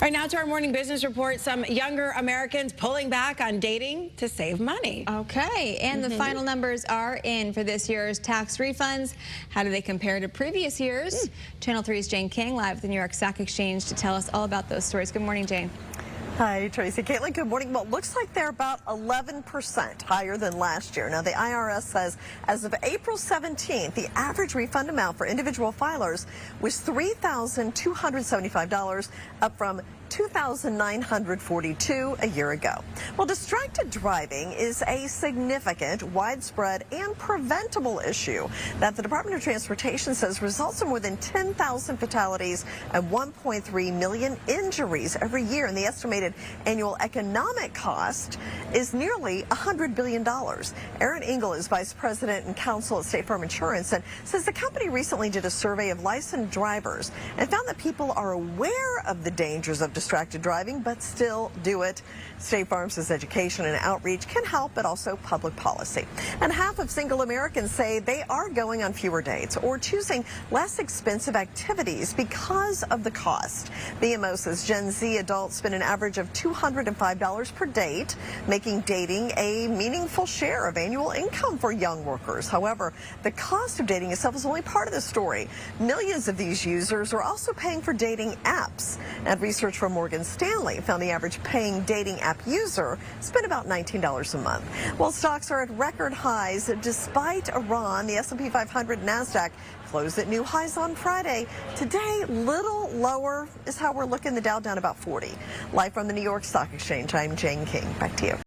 All right, now to our morning business report. Some younger Americans pulling back on dating to save money. Okay, and the final numbers are in for this year's tax refunds. How do they compare to previous years? Channel 3's Jane King live at the New York Stock Exchange to tell us all about those stories. Good morning, Jane. Hi, Tracy. Caitlin, good morning. Well, it looks like they're about 11% higher than last year. Now, the IRS says as of April 17th, the average refund amount for individual filers was $3,275, up from $2,942 a year ago. Well, distracted driving is a significant, widespread, and preventable issue that the Department of Transportation says results in more than 10,000 fatalities and 1.3 million injuries every year. And the estimated annual economic cost is nearly $100 billion. Erin Engel is Vice President and Counsel at State Farm Insurance and says the company recently did a survey of licensed drivers and found that people are aware of the dangers of distracted driving, but still do it. State Farm says education and outreach can help, but also public policy. And half of single Americans say they are going on fewer dates or choosing less expensive activities because of the cost. BMO says Gen Z adults spend an average of $205 per date, making dating a meaningful share of annual income for young workers. However, the cost of dating itself is only part of the story. Millions of these users are also paying for dating apps, and research from Morgan Stanley found the average paying dating app user spent about $19 a month. Well, stocks are at record highs despite Iran. The S&P 500 and NASDAQ closed at new highs on Friday. Today, little lower is how we're looking. The Dow down about 40. Live from the New York Stock Exchange, I'm Jane King. Back to you.